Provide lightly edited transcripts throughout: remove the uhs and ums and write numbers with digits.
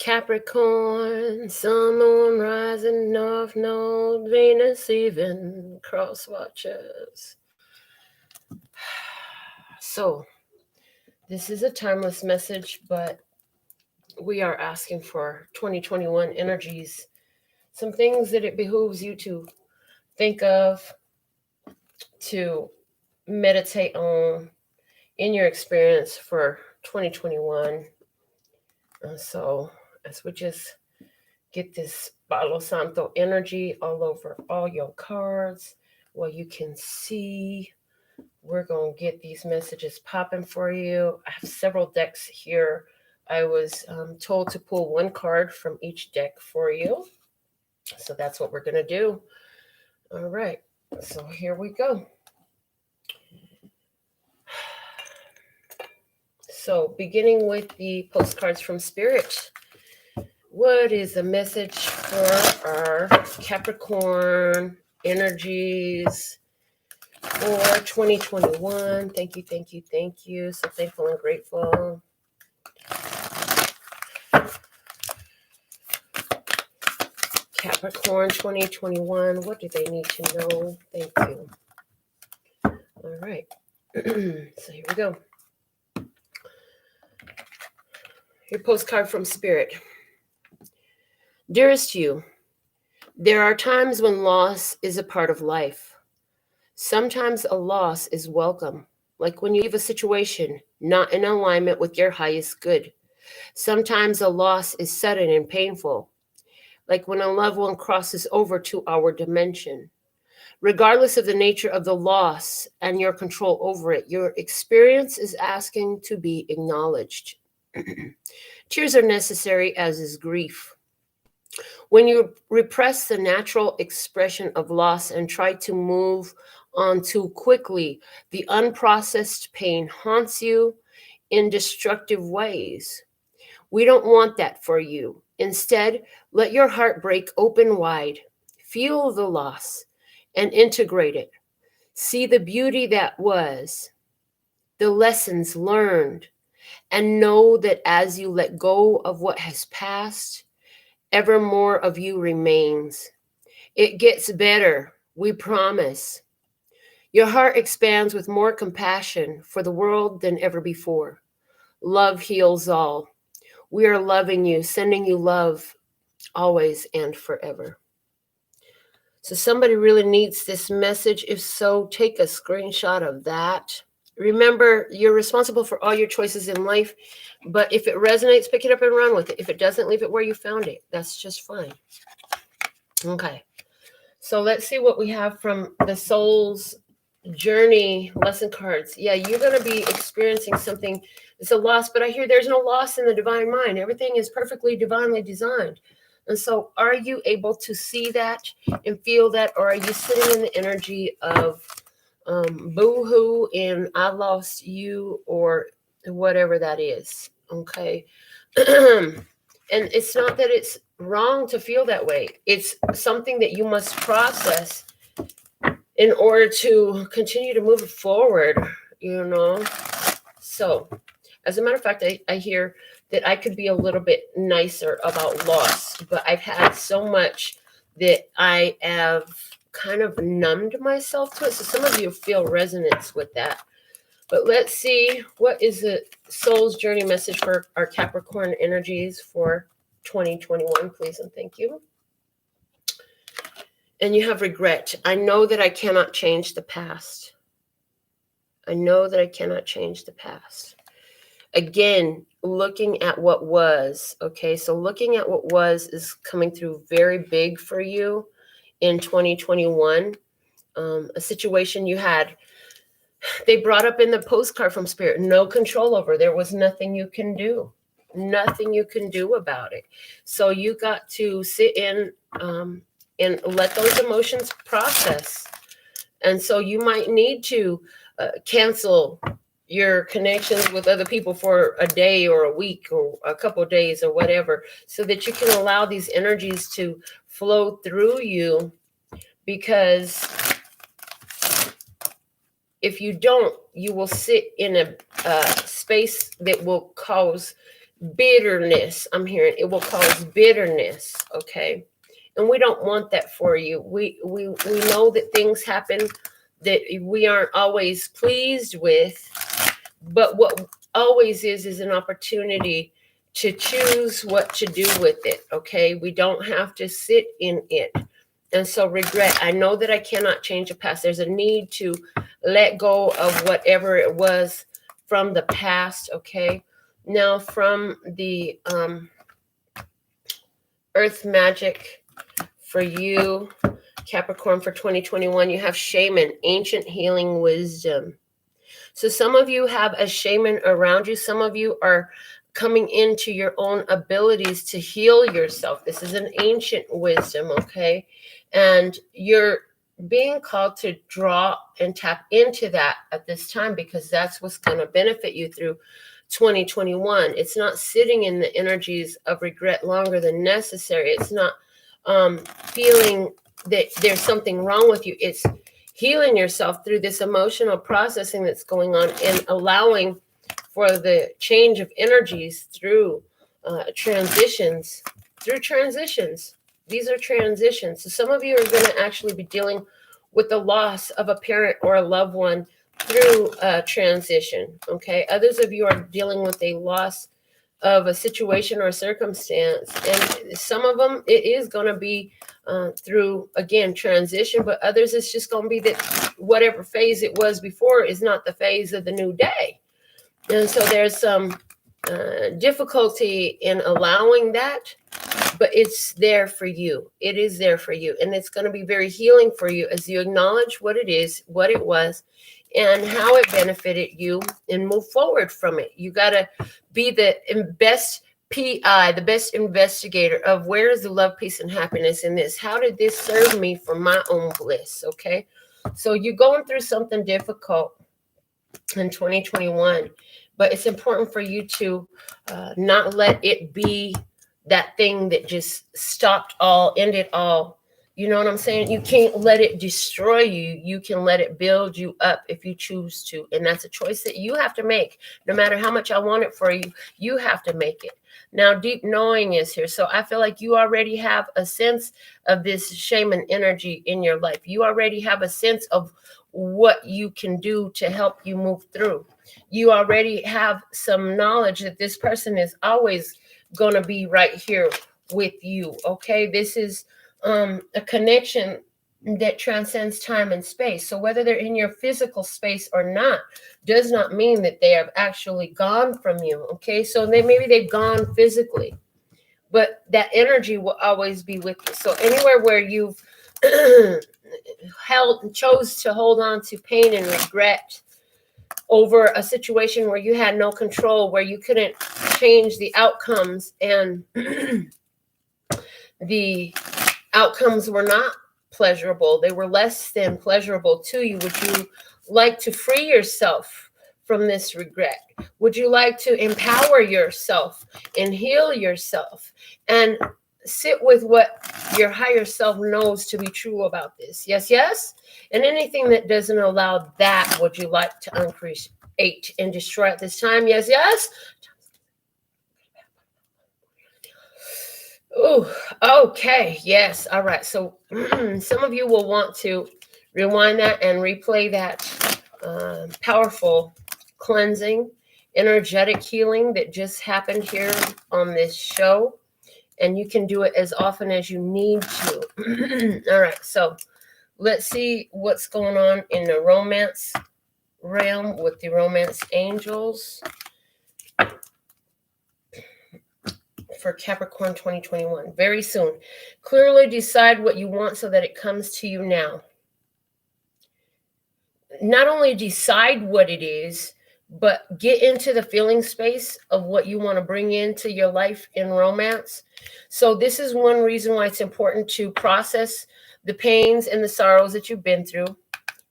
Capricorn, sun, moon, rising, north node, Venus, even, cross watchers. So, this is a timeless message, but we are asking for 2021 energies, some things that it behooves you to think of, to meditate on in your experience for 2021. So, as we just get this Palo Santo energy all over all your cards, what you can see, we're going to get these messages popping for you. I have several decks here. I was told to pull one card from each deck for you. So that's what we're going to do. All right. So here we go. So beginning with the postcards from Spirit. What is the message for our Capricorn energies for 2021? Thank you, thank you, thank you. So thankful and grateful. Capricorn 2021, what do they need to know? Thank you. All right. So here we go. Your postcard from Spirit. Dearest you, there are times when loss is a part of life. Sometimes a loss is welcome, like when you leave a situation not in alignment with your highest good. Sometimes a loss is sudden and painful, like when a loved one crosses over to our dimension. Regardless of the nature of the loss and your control over it, your experience is asking to be acknowledged. Tears are necessary, as is grief. When you repress the natural expression of loss and try to move on too quickly, the unprocessed pain haunts you in destructive ways. We don't want that for you. Instead, let your heart break open wide. Feel the loss and integrate it. See the beauty that was, the lessons learned, and know that as you let go of what has passed, ever more of you remains. It gets better, we promise. Your heart expands with more compassion for the world than ever before. Love heals all. We are loving you, sending you love always and forever. So somebody really needs this message. If so, take a screenshot of that. Remember, you're responsible for all your choices in life, but if it resonates, pick it up and run with it. If it doesn't, leave it where you found it. That's just fine. Okay. So let's see what we have from the Soul's Journey lesson cards. Yeah, you're going to be experiencing something. It's a loss, but I hear there's no loss in the divine mind. Everything is perfectly divinely designed. And so are you able to see that and feel that, or are you sitting in the energy of boo-hoo and I lost you, or whatever that is? Okay. And it's not that it's wrong to feel that way. It's something that you must process in order to continue to move forward, you know? So, as a matter of fact, I hear that I could be a little bit nicer about loss, but I've had so much that I have kind of numbed myself to it. So some of you feel resonance with that. But let's see, what is the Soul's Journey message for our Capricorn energies for 2021, please and thank you. And you have regret. I know that I cannot change the past. I know that I cannot change the past. Again, looking at what was, okay? So looking at what was is coming through very big for you in 2021. A situation you had, they brought up in the postcard from Spirit, no control over. There was nothing you can do. Nothing you can do about it. So you got to sit in and let those emotions process. And so you might need to cancel your connections with other people for a day or a week or a couple of days or whatever, so that you can allow these energies to flow through you. Because if you don't, you will sit in a space that will cause bitterness. I'm hearing it will cause bitterness. Okay. And we don't want that for you. We know that things happen that we aren't always pleased with, but what always is an opportunity to choose what to do with it. Okay. We don't have to sit in it. And so regret, I know that I cannot change the past. There's a need to let go of whatever it was from the past. Okay. Now from the Earth Magic for you, Capricorn, for 2021, you have Shaman, Ancient Healing Wisdom. So some of you have a shaman around you. Some of you are coming into your own abilities to heal yourself. This is an ancient wisdom, okay? And you're being called to draw and tap into that at this time, because that's what's going to benefit you through 2021. It's not sitting in the energies of regret longer than necessary. It's not feeling that there's something wrong with you. It's healing yourself through this emotional processing that's going on, and allowing for the change of energies through transitions. These are transitions. So some of you are going to actually be dealing with the loss of a parent or a loved one through transition. Okay. Others of you are dealing with a loss of a situation or a circumstance, and some of them it is going to be through, again, transition, but others it's just going to be that whatever phase it was before is not the phase of the new day. And so there's some difficulty in allowing that, but it's there for you. It is there for you, and it's going to be very healing for you as you acknowledge what it is, what it was, and how it benefited you, and move forward from it. You got to be the best PI, the best investigator of where is the love, peace, and happiness in this? How did this serve me for my own bliss? Okay. So you're going through something difficult in 2021, but it's important for you to not let it be that thing that just stopped all, ended all. You know what I'm saying? You can't let it destroy you. You can let it build you up if you choose to. And that's a choice that you have to make. No matter how much I want it for you, you have to make it. Now, deep knowing is here. So I feel like you already have a sense of this shaman energy in your life. You already have a sense of what you can do to help you move through. You already have some knowledge that this person is always going to be right here with you. Okay. This is a connection that transcends time and space. So whether they're in your physical space or not does not mean that they have actually gone from you. Okay. So maybe they've gone physically, but that energy will always be with you. So anywhere where you've chose to hold on to pain and regret over a situation where you had no control, where you couldn't change the outcomes, and the outcomes were not pleasurable, they were less than pleasurable to you. Would you like to free yourself from this regret? Would you like to empower yourself and heal yourself and sit with what your higher self knows to be true about this? Yes, yes. And anything that doesn't allow that, would you like to uncreate and destroy at this time? Yes, yes. Oh, okay. Yes. All right. So some of you will want to rewind that and replay that powerful cleansing, energetic healing that just happened here on this show. And you can do it as often as you need to. All right. So let's see what's going on in the romance realm with the romance angels for Capricorn 2021. Very soon. Clearly decide what you want so that it comes to you now. Not only decide what it is, but get into the feeling space of what you want to bring into your life in romance. So this is one reason why it's important to process the pains and the sorrows that you've been through,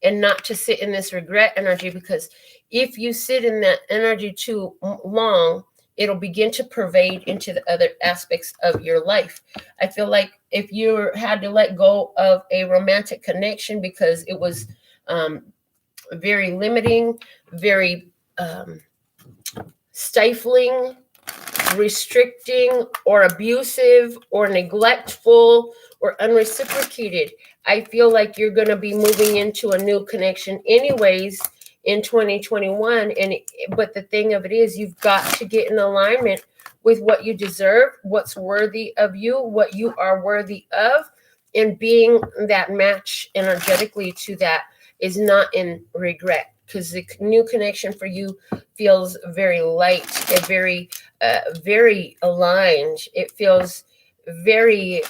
and not to sit in this regret energy, because if you sit in that energy too long, it'll begin to pervade into the other aspects of your life. I feel like if you had to let go of a romantic connection because it was very limiting, very stifling, restricting or abusive or neglectful or unreciprocated. I feel like you're going to be moving into a new connection anyways in 2021. But the thing of it is, you've got to get in alignment with what you deserve, what's worthy of you, what you are worthy of, and being that match energetically to that is not in regret, because the new connection for you feels very light and very aligned. It feels very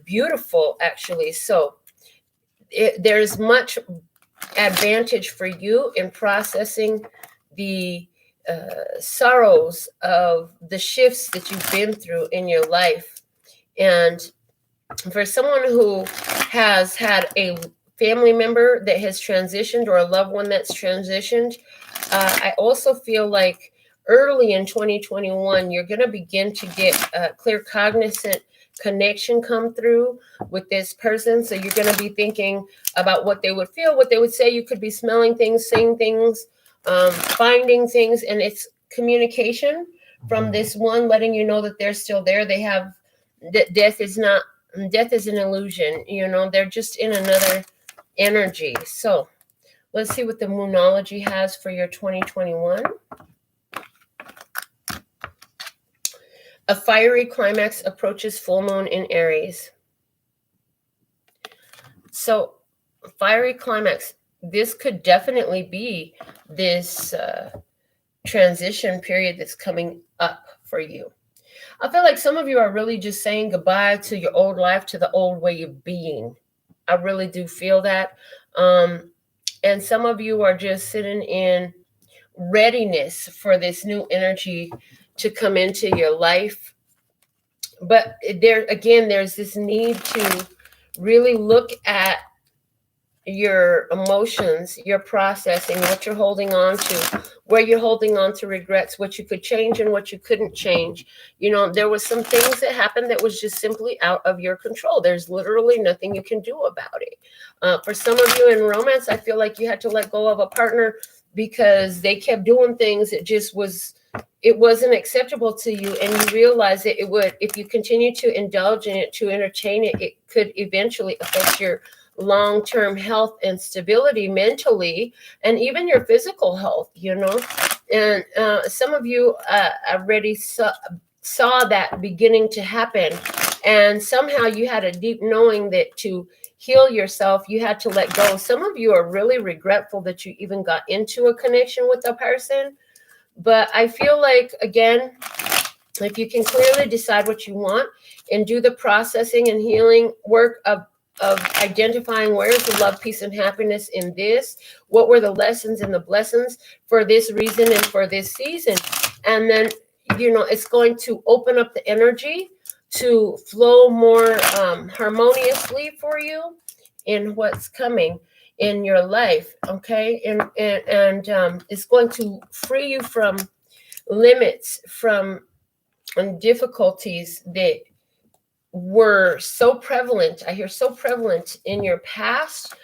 beautiful, actually. So there's much advantage for you in processing the sorrows of the shifts that you've been through in your life. And for someone who has had a family member that has transitioned or a loved one that's transitioned, I also feel like early in 2021, you're going to begin to get a clear cognizant connection come through with this person. So you're going to be thinking about what they would feel, what they would say. You could be smelling things, seeing things, finding things, and it's communication from this one letting you know that they're still there. They have death is an illusion, they're just in another energy. So let's see what the Moonology has for your 2021. A fiery climax approaches full moon in Aries. So fiery climax, this could definitely be this transition period that's coming up for you. I feel like some of you are really just saying goodbye to your old life, to the old way of being. I really do feel that. And some of you are just sitting in readiness for this new energy to come into your life. But there's this need to really look at your emotions, your processing, what you're holding on to, where you're holding on to regrets, what you could change and what you couldn't change. There was some things that happened that was just simply out of your control. There's literally nothing you can do about it. For some of you in romance, I feel like you had to let go of a partner because they kept doing things that just wasn't acceptable to you, and you realize that it would, if you continue to indulge in it, to entertain it, it could eventually affect your long-term health and stability mentally, and even your physical health, and some of you already saw that beginning to happen, and somehow you had a deep knowing that to heal yourself, you had to let go. Some of you are really regretful that you even got into a connection with a person. But I feel like, again, if you can clearly decide what you want and do the processing and healing work of identifying where is the love, peace, and happiness in this, what were the lessons and the blessings for this reason and for this season, and then, it's going to open up the energy to flow more harmoniously for you in what's coming in your life, okay? And it's going to free you from limits, from difficulties that were so prevalent. I hear so prevalent in your past.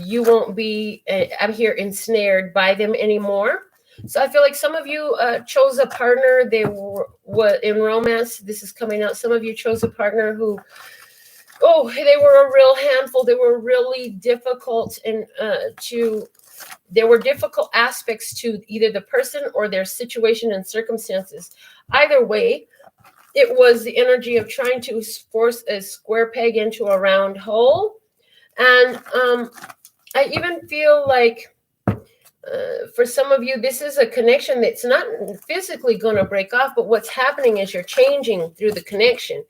You won't be, I'm here, ensnared by them anymore. So I feel like some of you chose a partner. They were in romance. This is coming out. Some of you chose a partner who, they were a real handful. They were really difficult, and there were difficult aspects to either the person or their situation and circumstances. Either way, it was the energy of trying to force a square peg into a round hole. And I even feel like for some of you, this is a connection that's not physically going to break off, but what's happening is you're changing through the connection,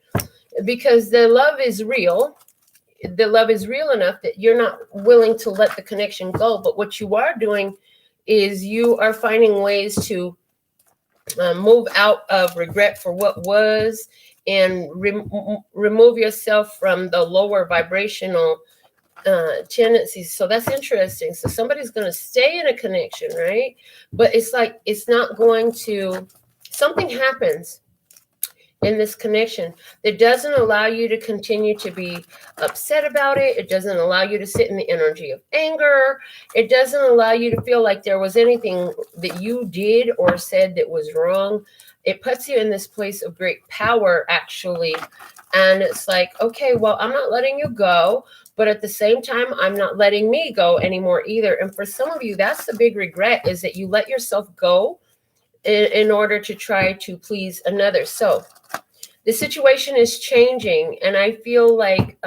because the love is real. The love is real enough that you're not willing to let the connection go. But what you are doing is you are finding ways to move out of regret for what was, and remove yourself from the lower vibrational tendencies. So that's interesting. So somebody's going to stay in a connection, right? But it's like, it's not going to, something happens in this connection that doesn't allow you to continue to be upset about it. It doesn't allow you to sit in the energy of anger. It doesn't allow you to feel like there was anything that you did or said that was wrong. It puts you in this place of great power, actually. And it's like, okay, well, I'm not letting you go, but at the same time, I'm not letting me go anymore either. And for some of you, that's the big regret, is that you let yourself go in order to try to please another. So the situation is changing, and I feel like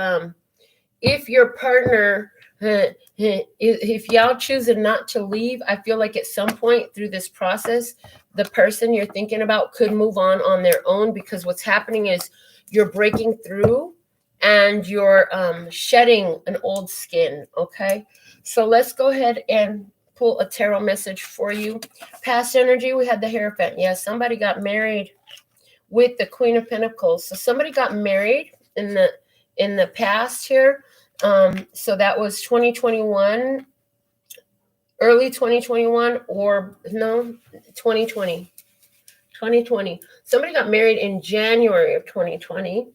if your partner, if y'all choosing not to leave, I feel like at some point through this process, the person you're thinking about could move on their own, because what's happening is you're breaking through and you're shedding an old skin. Okay, so let's go ahead and pull a tarot message for you. Past energy, we had the Hierophant. Yeah, somebody got married with the Queen of Pentacles. So somebody got married in the past here. So that was 2021, early 2021, or no, 2020. 2020. Somebody got married in January of 2020,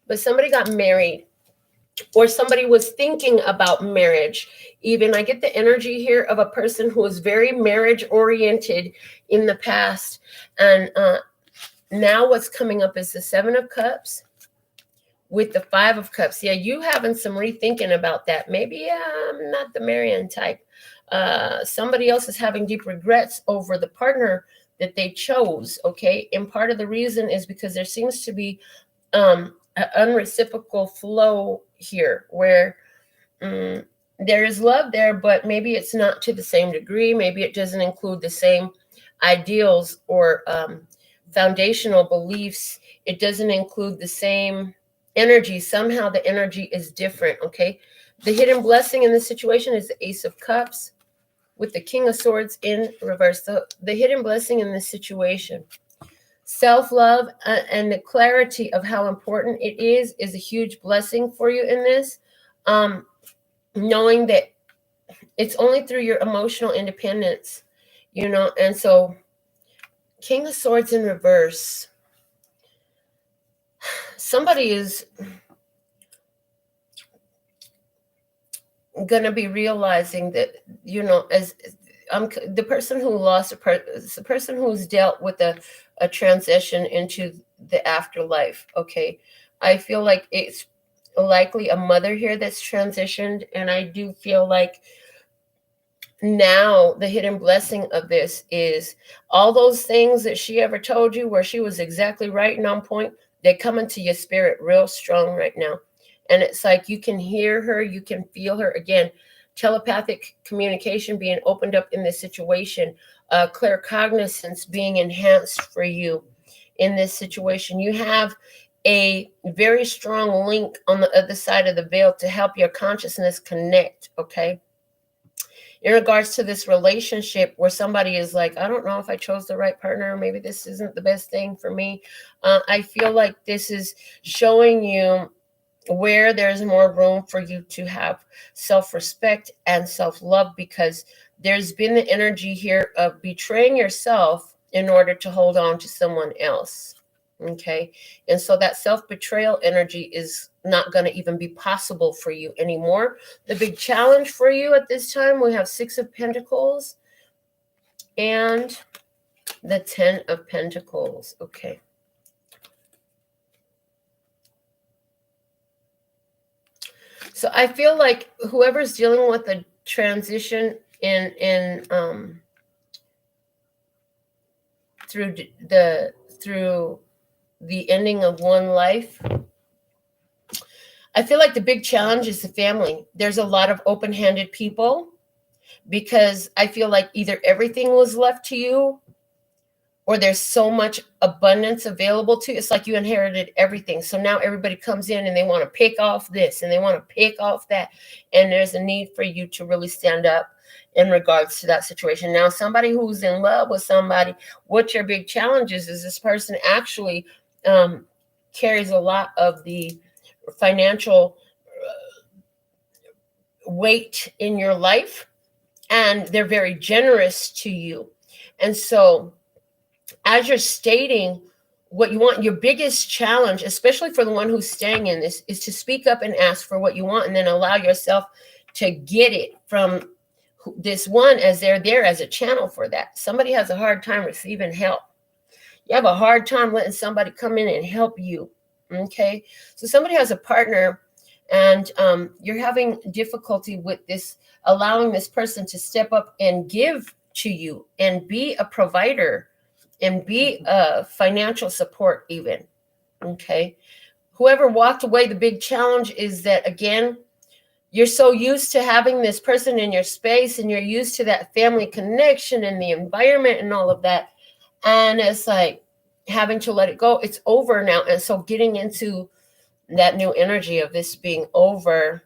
but somebody got married, or somebody was thinking about marriage. Even I get the energy here of a person who was very marriage oriented in the past. And now what's coming up is the Seven of Cups with the Five of Cups. Yeah, you having some rethinking about that. Maybe I'm not the Marianne type. Somebody else is having deep regrets over the partner that they chose, okay? And part of the reason is because there seems to be an unreciprocal flow here, where there is love there, but maybe it's not to the same degree. Maybe it doesn't include the same ideals or foundational beliefs. It doesn't include the same energy. Somehow the energy is different, okay? The hidden blessing in this situation is the Ace of Cups with the King of Swords in reverse. The hidden blessing in this situation, self-love and the clarity of how important it is a huge blessing for you in this. Knowing that it's only through your emotional independence, you know. And so King of Swords in reverse, somebody is going to be realizing that, you know, as the person who lost the person who's dealt with a transition into the afterlife, okay? I feel like it's likely a mother here that's transitioned, and I do feel like now the hidden blessing of this is all those things that she ever told you where she was exactly right and on point, they're coming to your spirit real strong right now. And it's like you can hear her, you can feel her. Again, telepathic communication being opened up in this situation, claircognizance being enhanced for you in this situation. You have a very strong link on the other side of the veil to help your consciousness connect, okay? In regards to this relationship where somebody is like, I don't know if I chose the right partner, maybe this isn't the best thing for me. I feel like this is showing you where there's more room for you to have self-respect and self-love, because there's been the energy here of betraying yourself in order to hold on to someone else. Okay. And so that self-betrayal energy is not going to even be possible for you anymore. The big challenge for you at this time, we have Six of Pentacles and the Ten of Pentacles. Okay. So I feel like whoever's dealing with a transition in through the ending of one life, I feel like the big challenge is the family. There's a lot of open-handed people, because I feel like either everything was left to you, or there's so much abundance available to you. It's like you inherited everything. So now everybody comes in and they want to pick off this and they want to pick off that. And there's a need for you to really stand up in regards to that situation. Now, somebody who's in love with somebody, what your big challenge is this person actually carries a lot of the financial weight in your life, and they're very generous to you. And so as you're stating what you want. Your biggest challenge, especially for the one who's staying in this, is to speak up and ask for what you want, and then allow yourself to get it from this one, as they're there as a channel for that. Somebody has a hard time receiving help. You have a hard time letting somebody come in and help you. Okay, so somebody has a partner, and you're having difficulty with this, allowing this person to step up and give to you and be a provider and be a financial support even. Okay, whoever walked away, the big challenge is that, again, you're so used to having this person in your space, and you're used to that family connection and the environment and all of that. And it's like having to let it go. It's over now. And so getting into that new energy of this being over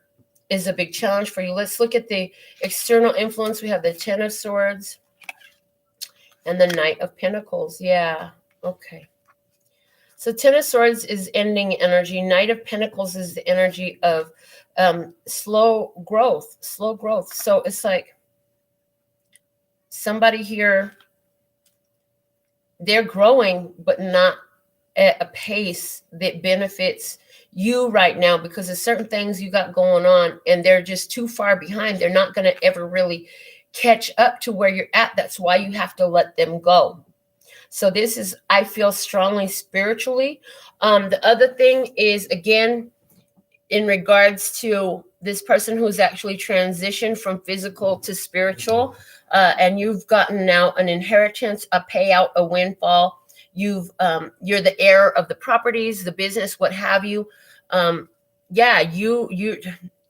is a big challenge for you. Let's look at the external influence. We have the Ten of Swords and the Knight of Pentacles. Yeah. Okay. So Ten of Swords is ending energy. Knight of Pentacles is the energy of slow growth. So it's like somebody here, they're growing, but not at a pace that benefits you right now, because there's certain things you got going on and they're just too far behind. They're not going to ever really catch up to where you're at. That's why you have to let them go. So this is, I feel strongly spiritually. The other thing is, again, in regards to this person who's actually transitioned from physical to spiritual, and you've gotten now an inheritance, a payout, a windfall. You're the heir of the properties, the business, what have you. Yeah, you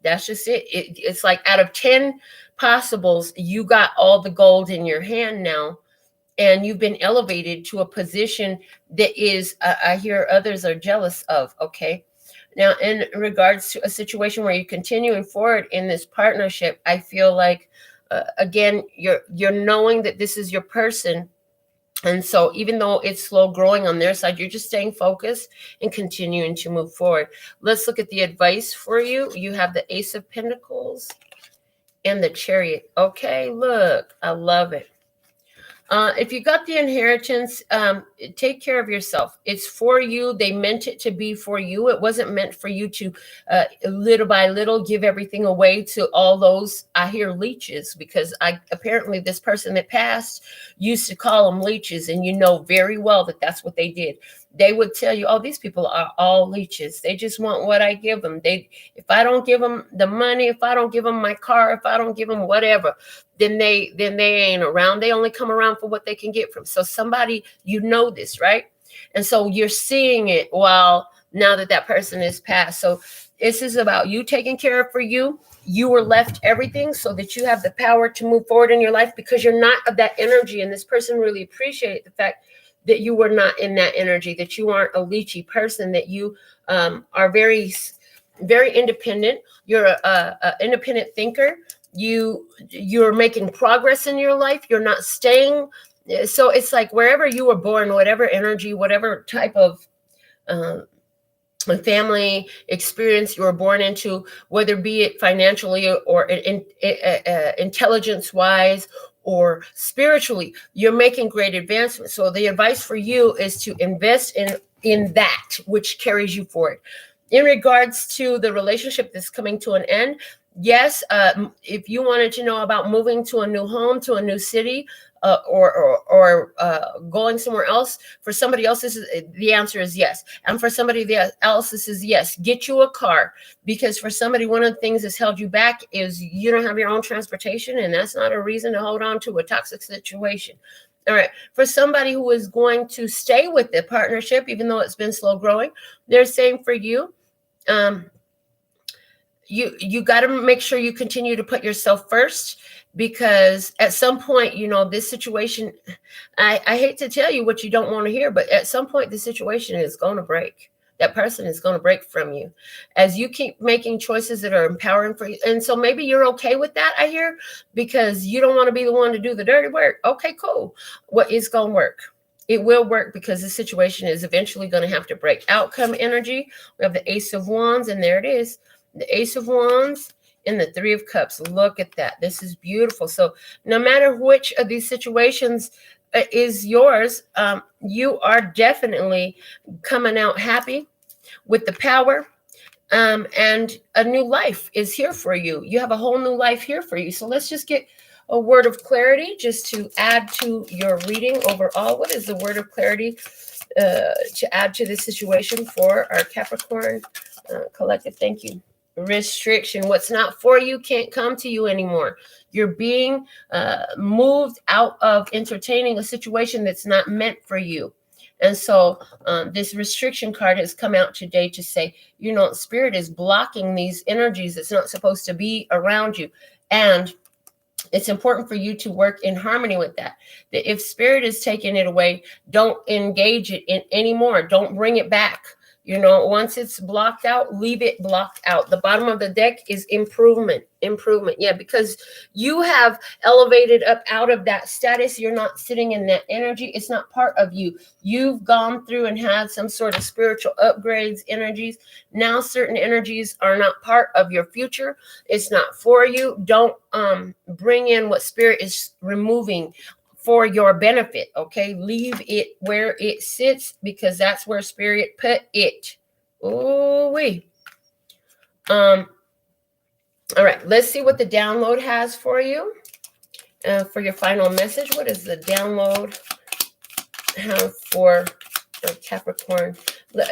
that's just it. It's like out of 10 possibles, you got all the gold in your hand now. And you've been elevated to a position that is, I hear others are jealous of. Okay. Now, in regards to a situation where you're continuing forward in this partnership, I feel like, again, you're knowing that this is your person. And so even though it's slow growing on their side, you're just staying focused and continuing to move forward. Let's look at the advice for you. You have the Ace of Pentacles and the Chariot. Okay, look, I love it. If you got the inheritance, take care of yourself. It's for you. They meant it to be for you. It wasn't meant for you to little by little give everything away to all those, I hear, leeches, because apparently this person that passed used to call them leeches, and you know very well that that's what they did. They would tell you, oh, these people are all leeches. They just want what I give them. If I don't give them the money, if I don't give them my car, if I don't give them whatever, then they ain't around. They only come around for what they can get from. So somebody, you know this, right? And so you're seeing it while now that person is passed. So this is about you taking care of for you. You were left everything so that you have the power to move forward in your life, because you're not of that energy. And this person really appreciated the fact that you were not in that energy, that you aren't a leechy person, that you are very, very independent. You're a independent thinker. You're making progress in your life. You're not staying. So it's like wherever you were born, whatever energy, whatever type of family experience you were born into, whether be it financially or intelligence wise or spiritually, you're making great advancements. So the advice for you is to invest in that which carries you forward. In regards to the relationship that's coming to an end, yes, if you wanted to know about moving to a new home, to a new city, or going somewhere else, for somebody else, the answer is yes. And for somebody else, this is yes. Get you a car, because for somebody, one of the things that's held you back is you don't have your own transportation, and that's not a reason to hold on to a toxic situation. All right. For somebody who is going to stay with the partnership, even though it's been slow growing, they're saying for you, you got to make sure you continue to put yourself first, because at some point, this situation, I hate to tell you what you don't want to hear, but at some point the situation is going to break. That person is going to break from you as you keep making choices that are empowering for you. And so maybe you're okay with that, I hear, because you don't want to be the one to do the dirty work. Okay, cool. Well, it's going to work. It will work, because the situation is eventually going to have to break. Outcome energy. We have the Ace of Wands, and there it is. The Ace of Wands and the Three of Cups. Look at that. This is beautiful. So no matter which of these situations is yours. You are definitely coming out happy with the power. And a new life is here for you. You have a whole new life here for you. So let's just get a word of clarity just to add to your reading overall. What is the word of clarity to add to this situation for our Capricorn collective? Thank you. Restriction. What's not for you can't come to you anymore. You're being moved out of entertaining a situation that's not meant for you. And so this restriction card has come out today to say, you know, spirit is blocking these energies that's not supposed to be around you. And it's important for you to work in harmony with that. That if spirit is taking it away, don't engage it in anymore. Don't bring it back. You know, once it's blocked out, leave it blocked out. The bottom of the deck is improvement. Yeah, because you have elevated up out of that status. You're not sitting in that energy. It's not part of you. You've gone through and had some sort of spiritual upgrades, energies. Now certain energies are not part of your future. It's not for you. Don't bring in what spirit is removing for your benefit. Okay, leave it where it sits, because that's where spirit put it. Ooh wee. All right, let's see what the download has for you for your final message. What does the download have for Capricorn?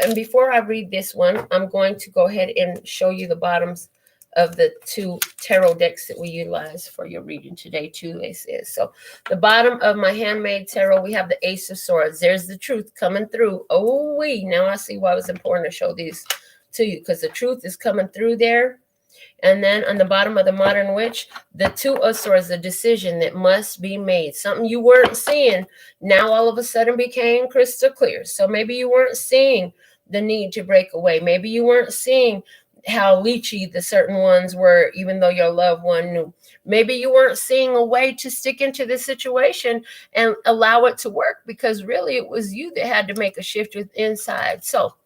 And before I read this one, I'm going to go ahead and show you the bottoms of the two tarot decks that we utilize for your reading today, too. So the bottom of my handmade tarot, we have the Ace of Swords. There's the truth coming through. Oh, now I see why it was important to show these to you, because the truth is coming through there. And then on the bottom of the Modern Witch, the Two of Swords, the decision that must be made. Something you weren't seeing now all of a sudden became crystal clear. So maybe you weren't seeing the need to break away. Maybe you weren't seeing how leechy the certain ones were, even though your loved one knew. Maybe you weren't seeing a way to stick into this situation and allow it to work, because really it was you that had to make a shift with inside. So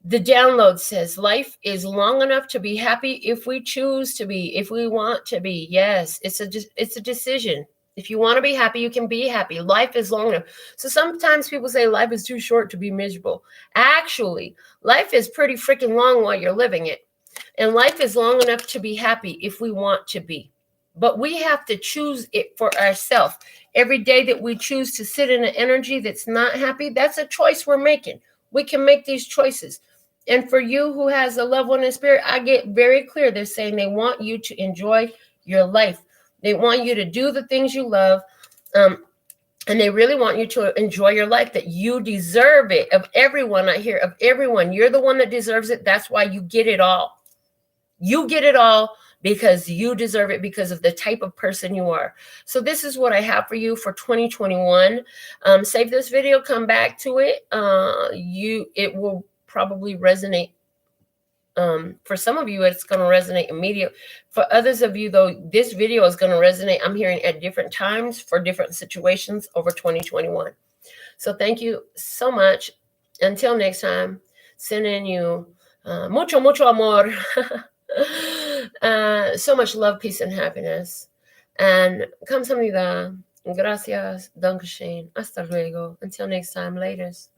the download says life is long enough to be happy if we choose to be, if we want to be. Yes, it's a decision. If you want to be happy, you can be happy. Life is long enough. So sometimes people say life is too short to be miserable. Actually, life is pretty freaking long while you're living it. And life is long enough to be happy if we want to be. But we have to choose it for ourselves. Every day that we choose to sit in an energy that's not happy, that's a choice we're making. We can make these choices. And for you who has a loved one in spirit, I get very clear. They're saying they want you to enjoy your life. They want you to do the things you love. And they really want you to enjoy your life, that you deserve it. Of everyone, I hear of everyone, you're the one that deserves it. That's why you get it all. You get it all because you deserve it, because of the type of person you are. So this is what I have for you for 2021. Save this video, come back to it. It will probably resonate. For some of you, it's going to resonate immediately. For others of you, though, this video is going to resonate, I'm hearing, at different times for different situations over 2021. So thank you so much. Until next time, sending you mucho, mucho amor. So much love, peace, and happiness. And kamsahamnida. Gracias. Dankeschön. Hasta luego. Until next time. Laters.